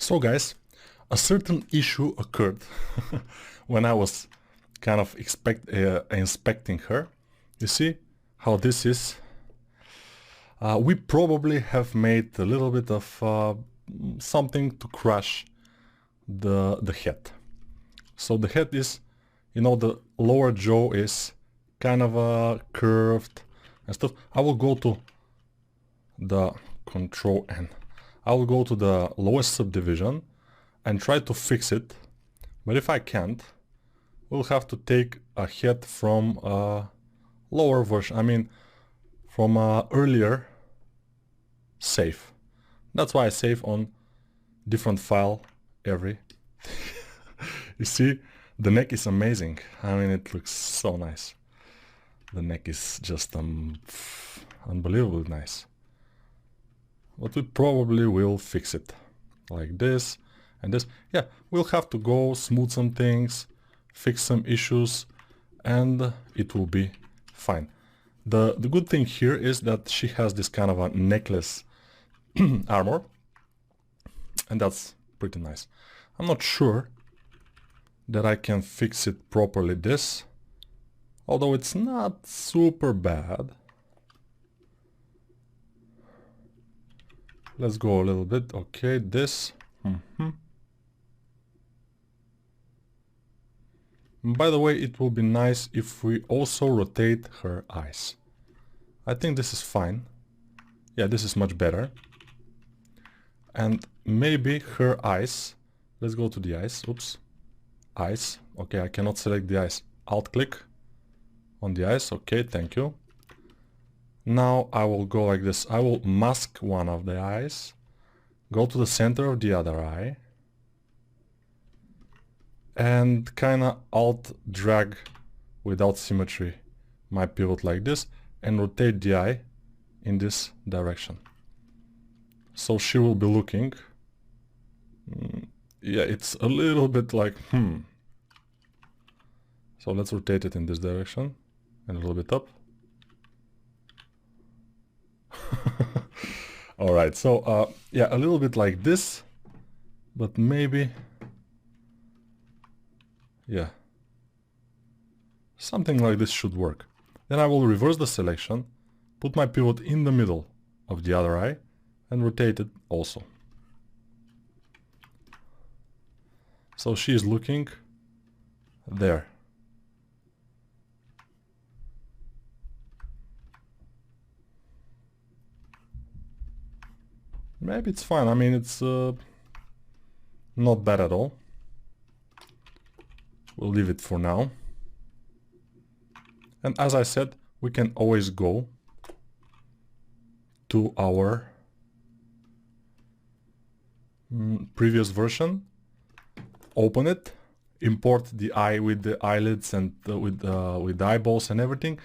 So guys, a certain issue occurred when I was kind of inspecting her. You see how this is? We probably have made a little bit of something to crush the head. So the head is, you know, the lower jaw is kind of curved and stuff. I will go to the control N. I will go to the lowest subdivision and try to fix it. But if I can't, we'll have to take a head from a lower version. I mean, from a earlier save. That's why I save on different file every. You see, the neck is amazing. I mean, it looks so nice. The neck is just unbelievably nice. But we probably will fix it like this and this. Yeah, we'll have to go smooth some things, fix some issues, and it will be fine. The good thing here is that she has this kind of a necklace armor, and that's pretty nice. I'm not sure that I can fix it properly this, although it's not super bad. Let's go a little bit. Okay, this. By the way, it will be nice if we also rotate her eyes. I think this is fine. Yeah, this is much better. And maybe her eyes. Let's go to the eyes. Oops. Eyes. Okay, I cannot select the eyes. Alt click on the eyes. Okay, thank you. Now I will go like this. I will mask one of the eyes. Go to the center of the other eye. And kinda alt drag without symmetry my pivot like this and rotate the eye in this direction. So she will be looking. Yeah, it's a little bit like So let's rotate it in this direction and a little bit up. Alright, so yeah, a little bit like this, but maybe, yeah, something like this should work. Then I will reverse the selection, put my pivot in the middle of the other eye and rotate it also. So she is looking there. Maybe it's fine. I mean, it's not bad at all. We'll leave it for now. And as I said, we can always go to our previous version, open it, import the eye with the eyelids and with the eyeballs and everything,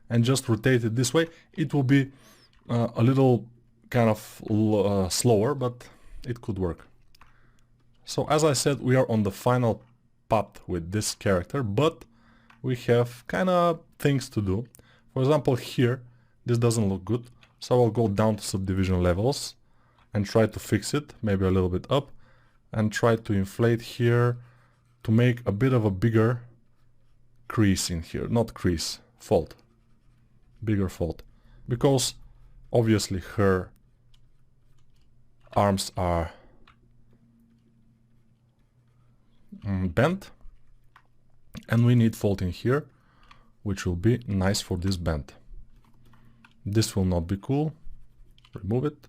and just rotate it this way. It will be a little kind of slower, but it could work. So as I said, we are on the final path with this character, but we have kind of things to do. For example, here, this doesn't look good, so I'll go down to subdivision levels and try to fix it, maybe a little bit up, and try to inflate here to make a bit of a bigger crease in here. Not crease, fold. Bigger fold. Because obviously her arms are bent, and we need fold in here, which will be nice for this bend. This will not be cool. Remove it.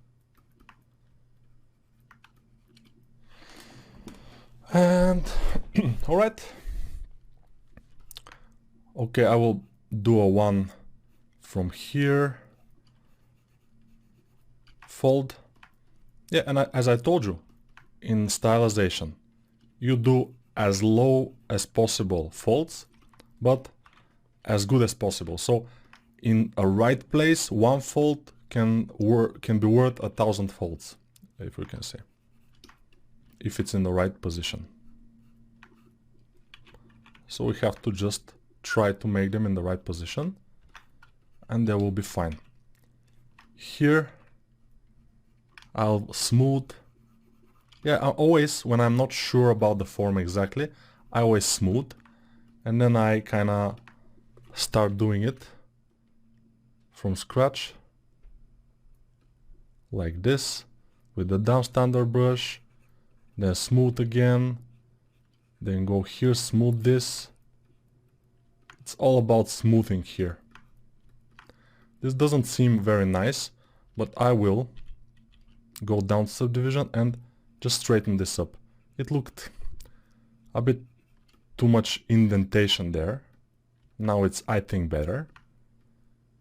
And alright. Okay, I will do a one from here. Fold. Yeah, and as I told you, in stylization, you do as low as possible folds, but as good as possible. So in a right place, one fold can be worth 1,000 folds, if we can say, if it's in the right position. So we have to just try to make them in the right position, and they will be fine. Here I'll smooth. Yeah, I always, when I'm not sure about the form exactly, I always smooth, and then I kind of start doing it from scratch, like this, with the down standard brush, then smooth again, then go here, smooth this. It's all about smoothing here. This doesn't seem very nice, but I will go down subdivision and just straighten this up. It looked a bit too much indentation there. Now it's, I think, better.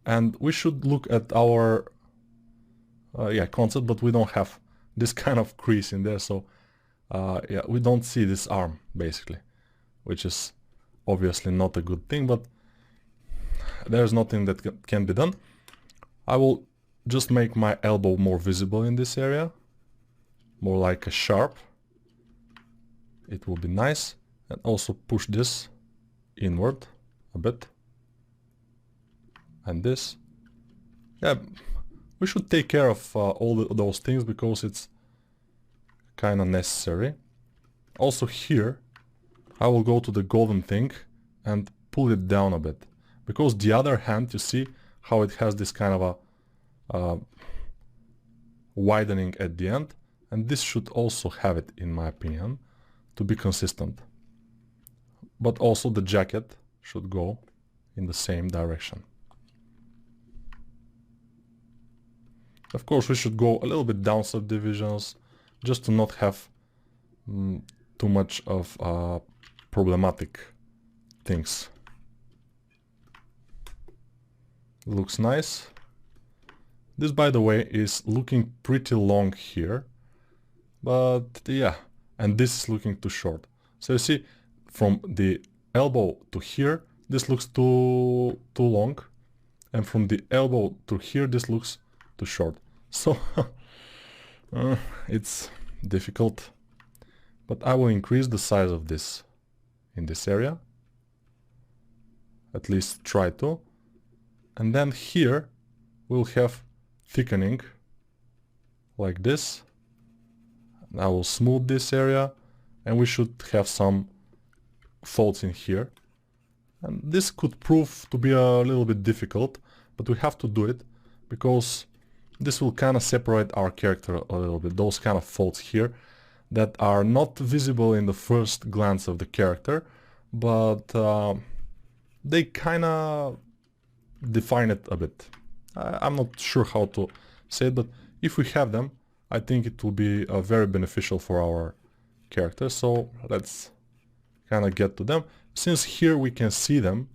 And we should look at our concept, but we don't have this kind of crease in there, so yeah, we don't see this arm basically, which is obviously not a good thing, but there's nothing that can be done. I will just make my elbow more visible in this area, more like a sharp. It will be nice, and also push this inward a bit, and this. Yeah, we should take care of all those things because it's kind of necessary. Also here, I will go to the golden thing and pull it down a bit, because the other hand, you see how it has this kind of a widening at the end, and this should also have it, in my opinion, to be consistent. But also the jacket should go in the same direction. Of course, we should go a little bit down subdivisions, just to not have too much of problematic things. Looks nice. This, by the way, is looking pretty long here, but yeah, and this is looking too short. So you see, from the elbow to here, this looks too long, and from the elbow to here, this looks too short. So it's difficult, but I will increase the size of this in this area, at least try to, and then here we'll have thickening like this. I will smooth this area, and we should have some folds in here, and this could prove to be a little bit difficult, but we have to do it because this will kind of separate our character a little bit. Those kind of folds here that are not visible in the first glance of the character, but they kind of define it a bit. I'm not sure how to say it, but if we have them, I think it will be very beneficial for our character. So let's kind of get to them. Since here we can see them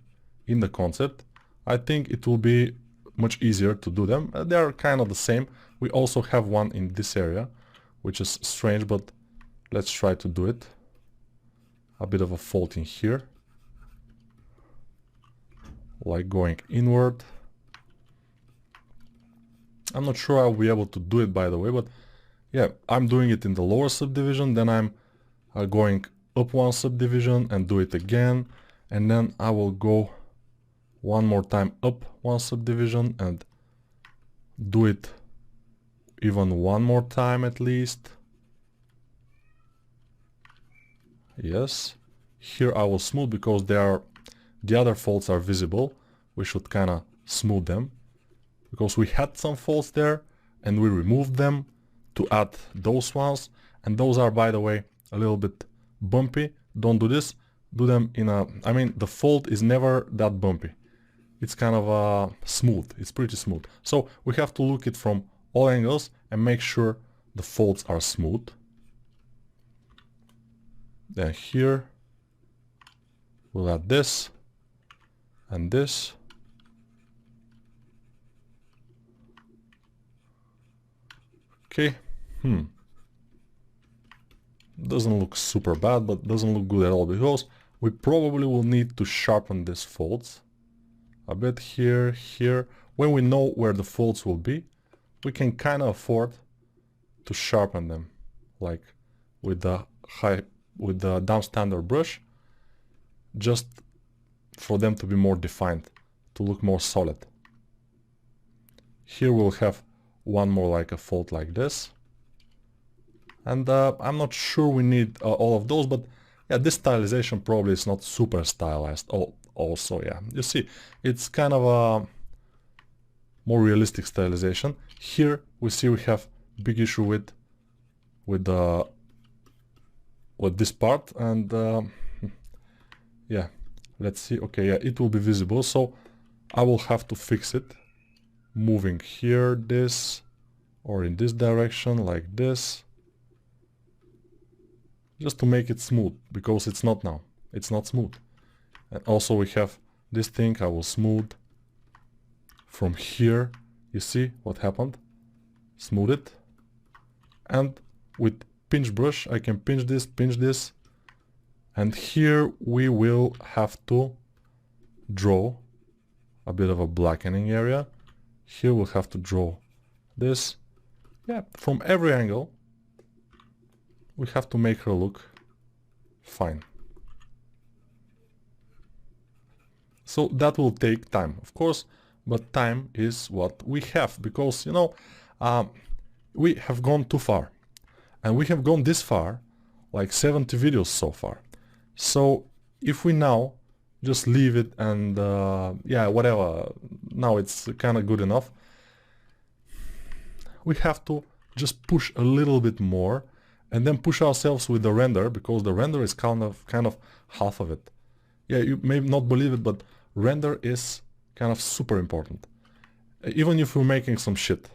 in the concept, I think it will be much easier to do them. They are kind of the same. We also have one in this area, which is strange, but let's try to do it. A bit of a fold in here, like going inward. I'm not sure I'll be able to do it, by the way, but yeah, I'm doing it in the lower subdivision, then I'm going up one subdivision and do it again, and then I will go one more time up one subdivision and do it even one more time at least. Yes, here I will smooth because the other folds are visible. We should kind of smooth them because we had some folds there and we removed them to add those ones, and those are, by the way, a little bit bumpy. Don't do this. Do them in a, I mean, the fold is never that bumpy. It's kind of smooth. It's pretty smooth. So we have to look it from all angles and make sure the folds are smooth. Then here we'll add this and this. Okay. Doesn't look super bad, but doesn't look good at all because we probably will need to sharpen these folds a bit here, here. When we know where the folds will be, we can kind of afford to sharpen them, like with the down standard brush, just for them to be more defined, to look more solid. Here we'll have one more like a fold like this, And I'm not sure we need all of those, but yeah, this stylization probably is not super stylized. Also, yeah, you see, it's kind of a more realistic stylization. Here we see we have big issue with this part, and yeah, let's see. Okay, yeah, it will be visible, so I will have to fix it, moving here this, or in this direction like this, just to make it smooth, because it's not now. It's not smooth. And also we have this thing. I will smooth from here. You see what happened? Smooth it. And with pinch brush I can pinch this, and here we will have to draw a bit of a blackening area. Here we'll have to draw this. Yeah, from every angle we have to make her look fine. So that will take time, of course, but time is what we have, because, you know, we have gone too far. And we have gone this far, like 70 videos so far. So if we now just leave it and, yeah, whatever, now it's kind of good enough, we have to just push a little bit more, and then push ourselves with the render, because the render is kind of half of it. Yeah, you may not believe it, but render is kind of super important. Even if you're making some shit,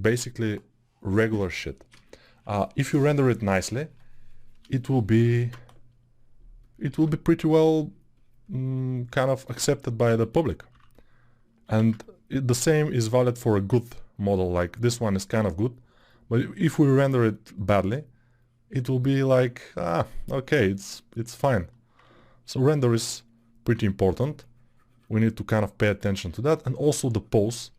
basically regular shit. If you render it nicely, it will be pretty well kind of accepted by the public. And the same is valid for a good model. Like this one is kind of good, but if we render it badly, it will be like, okay, it's fine. So render is pretty important. We need to kind of pay attention to that, and also the pose,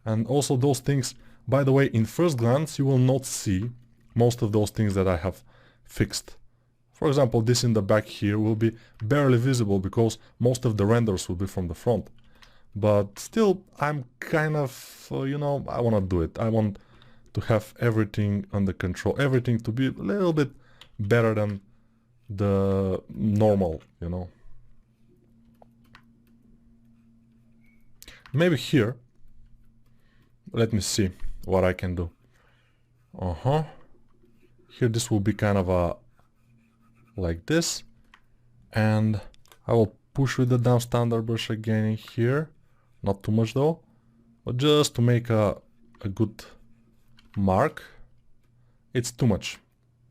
and also those things. By the way, in first glance you will not see most of those things that I have fixed. For example, this in the back here will be barely visible because most of the renders will be from the front. But still, I'm kind of, you know, I want to do it. I want to have everything under control, everything to be a little bit better than the normal, you know. Maybe here, let me see what I can do. Here this will be kind of a like this, and I will push with the down standard brush again in here, not too much though, but just to make a good mark. It's too much.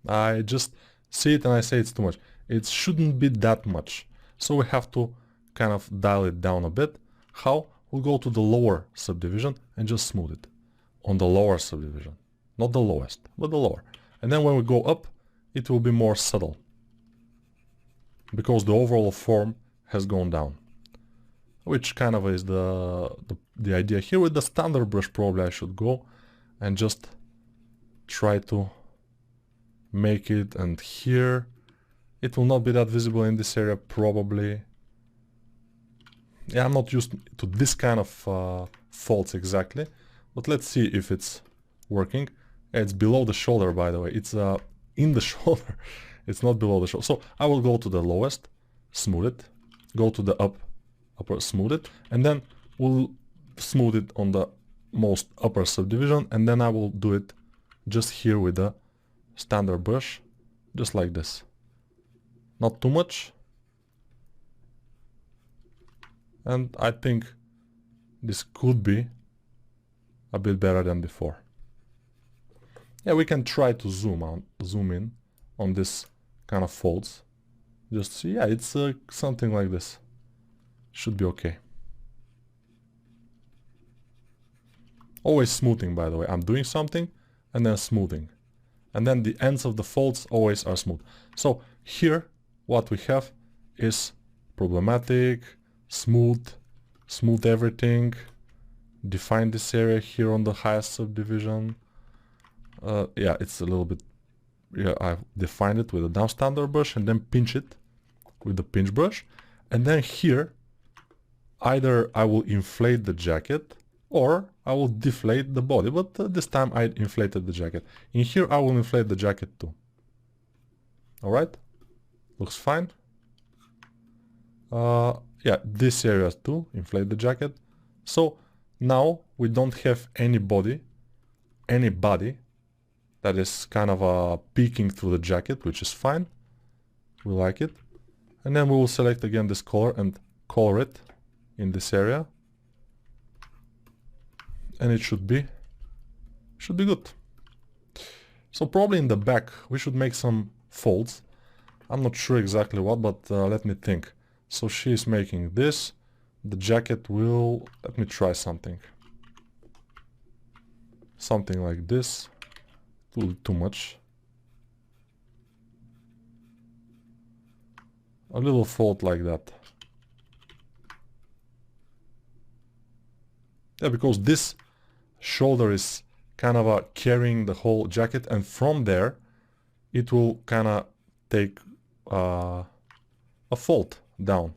I just see it and I say it's too much. It shouldn't be that much, so we have to kind of dial it down a bit. How? We'll go to the lower subdivision and just smooth it on the lower subdivision, not the lowest, but the lower. And then when we go up, it will be more subtle, because the overall form has gone down, which kind of is the idea here. With the standard brush probably I should go and just try to make it, and here it will not be that visible in this area probably. Yeah, I'm not used to this kind of faults exactly, but let's see if it's working. It's below the shoulder, by the way. It's in the shoulder. It's not below the shoulder. So I will go to the lowest, smooth it, go to the upper, smooth it, and then we'll smooth it on the most upper subdivision, and then I will do it just here with the standard brush, just like this. Not too much. And I think this could be a bit better than before. Yeah, we can try to zoom in on this kind of folds. Just see, yeah, it's something like this. Should be okay. Always smoothing, by the way. I'm doing something and then smoothing. And then the ends of the folds always are smooth. So here, what we have is problematic, smooth everything, define this area here on the highest subdivision. Yeah, it's a little bit, yeah, I've defined it with a down standard brush and then pinch it with the pinch brush. And then here, either I will inflate the jacket or I will deflate the body, but this time I inflated the jacket. In here I will inflate the jacket too. Alright, looks fine. Yeah, this area too, inflate the jacket. So now we don't have any body that is kind of peeking through the jacket, which is fine. We like it. And then we will select again this color and color it in this area. And it should be good. So probably in the back we should make some folds. I'm not sure exactly what, but let me think. So she is making this. The jacket will... Let me try something. Something like this. Too much. A little fold like that. Yeah, because this shoulder is kind of carrying the whole jacket, and from there it will kind of take a fold down.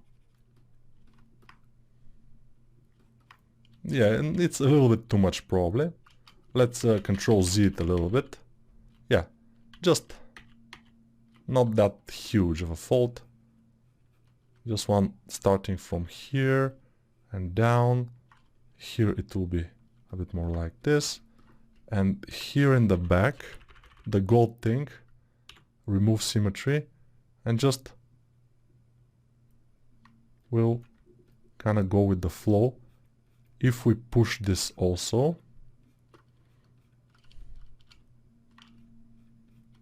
Yeah, and it's a little bit too much probably. Let's Control Z it a little bit. Yeah, just not that huge of a fold. Just one starting from here and down. Here it will be a bit more like this. And here in the back, the gold thing, remove symmetry, and just will kind of go with the flow. If we push this also,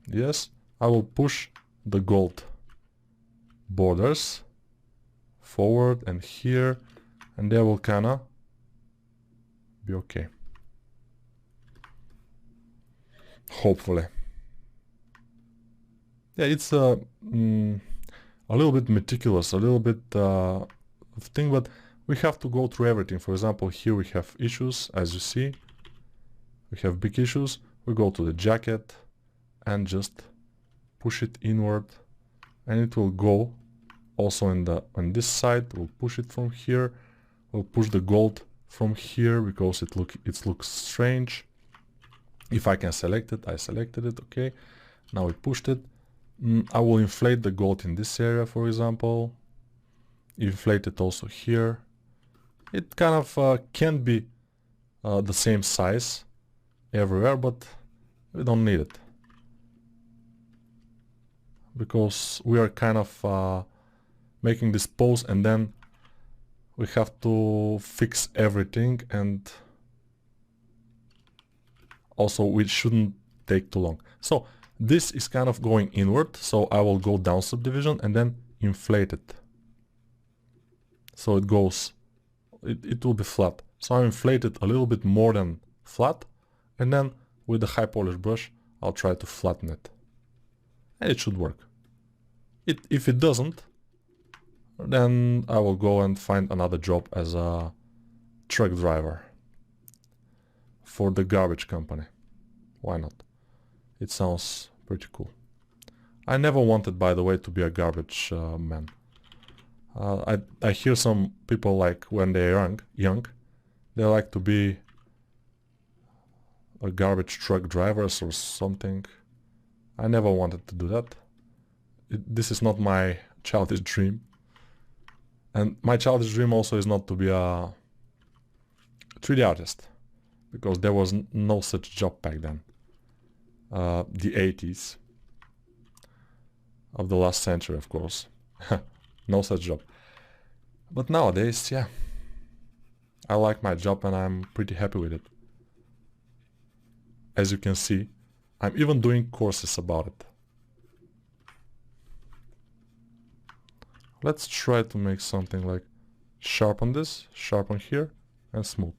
yes, I will push the gold borders forward and here, and they will kind of be okay. Hopefully. Yeah, it's a little bit meticulous, a little bit thing, but we have to go through everything. For example, here we have issues, as you see. We have big issues. We go to the jacket and just push it inward, and it will go also on this side. We'll push it from here. We'll push the gold from here because it looks strange. If I can select it, I selected it. Okay, now we pushed it. I will inflate the gold in this area, for example. Inflate it also here. It kind of can be the same size everywhere, but we don't need it, because we are kind of making this pose, and then we have to fix everything, and also we shouldn't take too long. So this is kind of going inward, so I will go down subdivision and then inflate it. So it goes, it will be flat. So I inflate it a little bit more than flat, and then with the high polish brush I'll try to flatten it. And it should work. If it doesn't, then I will go and find another job as a truck driver for the garbage company. Why not? It sounds pretty cool. I never wanted, by the way, to be a garbage man. I hear some people, like when they're young, they like to be a garbage truck drivers or something. I never wanted to do that. This is not my childish dream. And my childish dream also is not to be a 3D artist, because there was no such job back then. The 80s of the last century, of course. No such job. But nowadays, yeah, I like my job and I'm pretty happy with it. As you can see, I'm even doing courses about it. Let's try to make something like sharpen this, sharpen here, and smooth.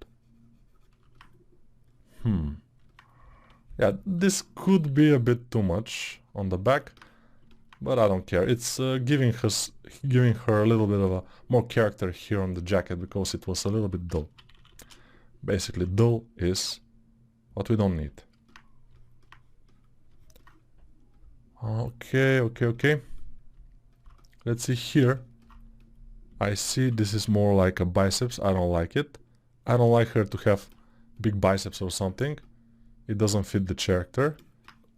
Yeah, this could be a bit too much on the back, but I don't care. It's giving her a little bit of a more character here on the jacket, because it was a little bit dull. Basically, dull is what we don't need. Okay. Let's see here. I see this is more like a biceps. I don't like it. I don't like her to have big biceps or something. It doesn't fit the character.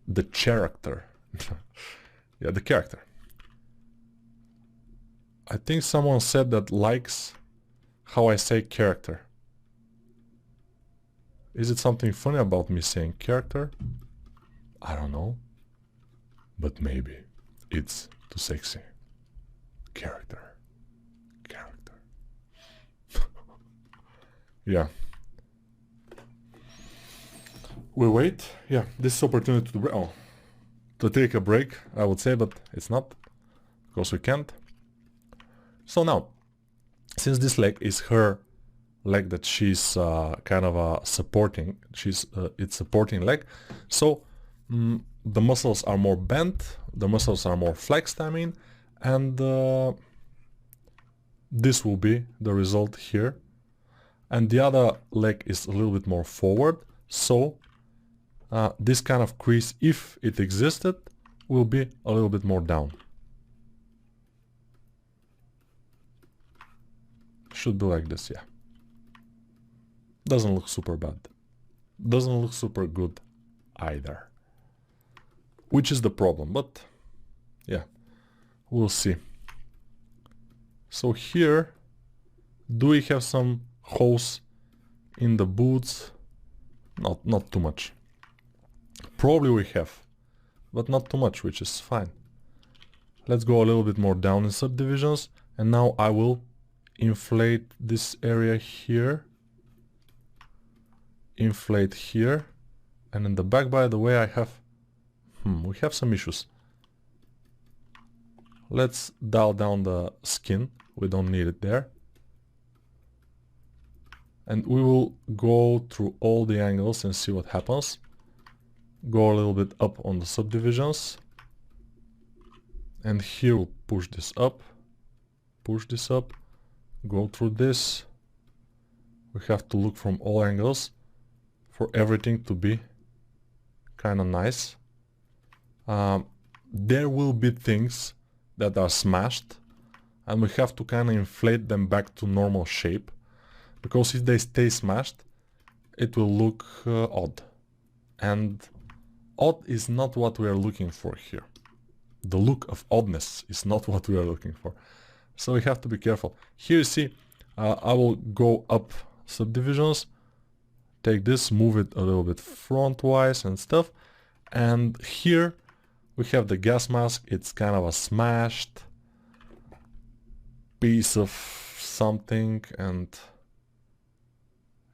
The character. Yeah, the character. I think someone said that likes how I say character. Is it something funny about me saying character? I don't know. But maybe it's too sexy. Character. Character. Yeah. We wait. Yeah, this is opportunity to take a break, I would say, but it's not. Because we can't. So now, since this leg is her leg that she's kind of supporting, it's supporting leg, so the muscles are more bent, the muscles are more flexed, I mean, and this will be the result here. And the other leg is a little bit more forward, so this kind of crease, if it existed, will be a little bit more down. Should be like this, yeah. Doesn't look super bad. Doesn't look super good either. Which is the problem, but yeah, we'll see. So here, do we have some holes in the boots? Not too much. Probably we have, but not too much, which is fine. Let's go a little bit more down in subdivisions, and now I will inflate this area here, inflate here, and in the back, by the way, I have we have some issues. Let's dial down the skin, we don't need it there, and we will go through all the angles and see what happens. Go a little bit up on the subdivisions, and here we'll push this up, go through this. We have to look from all angles for everything to be kind of nice. There will be things that are smashed, and we have to kind of inflate them back to normal shape, because if they stay smashed, it will look odd. And odd is not what we are looking for here. The look of oddness is not what we are looking for. So we have to be careful. Here you see, I will go up subdivisions, take this, move it a little bit front-wise and stuff. And here we have the gas mask. It's kind of a smashed piece of something, and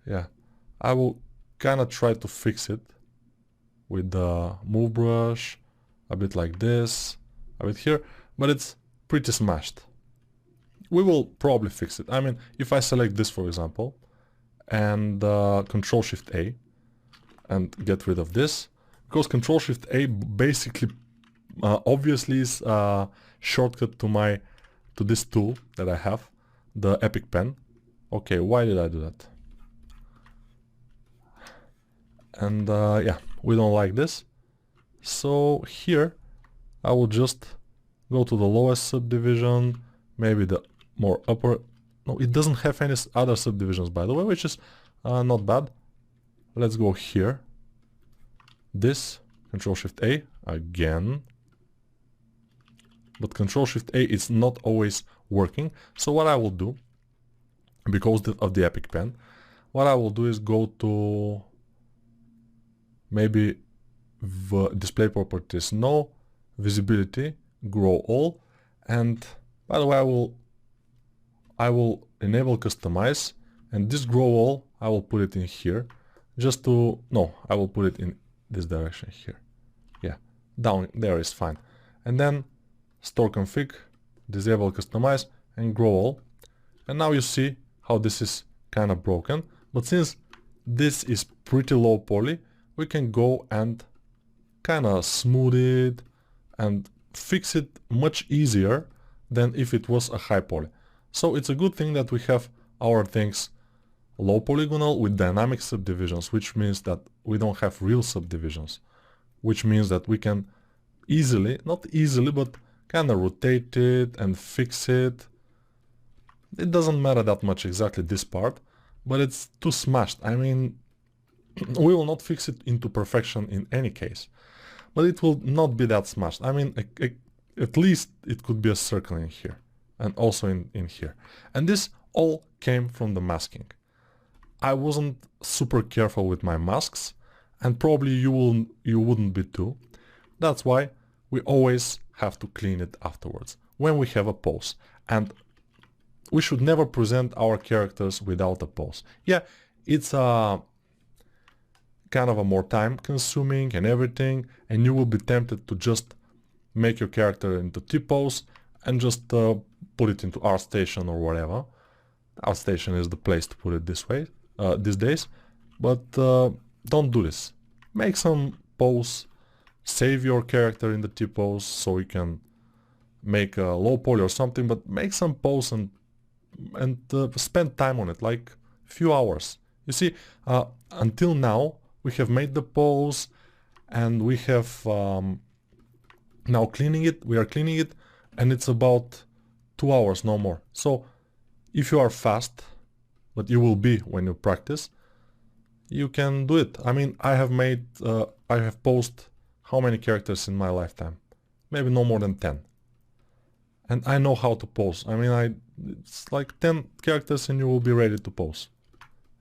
yeah, I will kind of try to fix it with the move brush, a bit like this, a bit here, but it's pretty smashed. We will probably fix it. I mean, if I select this, for example, and Control Shift A and get rid of this, because Control Shift A basically obviously is a shortcut to this tool that I have, the Epic Pen. Okay, why did I do that? And yeah, we don't like this. So here I will just go to the lowest subdivision, maybe the more upper. No, it doesn't have any other subdivisions, by the way, which is not bad. Let's go here. This, Control Shift A again. But Control Shift A is not always working. So what I will do, because of the Epic Pen, what I will do is go to maybe the display properties, no, visibility, grow all, and by the way, I will enable customize, and this grow all I will put it in here, just to, no, I will put it in this direction here. Yeah, down there is fine. And then store config, disable customize, and grow all. And now you see how this is kind of broken, but since this is pretty low poly, we can go and kind of smooth it and fix it much easier than if it was a high poly. So it's a good thing that we have our things low polygonal with dynamic subdivisions, which means that we don't have real subdivisions, which means that we can easily, not easily, but kind of rotate it and fix it. It doesn't matter that much exactly this part, but it's too smashed. I mean, we will not fix it into perfection in any case, but it will not be that smashed. I mean, at least it could be a circle in here and also in here. And this all came from the masking. I wasn't super careful with my masks, and probably you wouldn't be too. That's why we always have to clean it afterwards when we have a pose. And we should never present our characters without a pose. Yeah, it's a kind of a more time consuming and everything, and you will be tempted to just make your character into T-pose and just put it into ArtStation or whatever. ArtStation is the place to put it this way these days, but don't do this. Make some pose, save your character in the T-pose so you can make a low poly or something, but make some pose and spend time on it, like a few hours. You see, until now we have made the pose and we have now cleaning it, we are cleaning it, and it's about 2 hours, no more. So if you are fast, but you will be when you practice, you can do it. I mean, I have posed how many characters in my lifetime? Maybe no more than 10. And I know how to pose. I mean, it's like 10 characters and you will be ready to pose.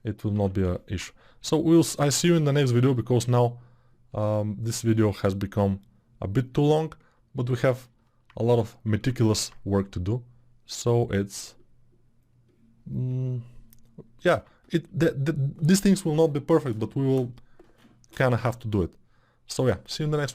It will not be an issue. So I see you in the next video, because now this video has become a bit too long, but we have a lot of meticulous work to do. So it's yeah, these things will not be perfect, but we will kind of have to do it. So yeah, see you in the next one.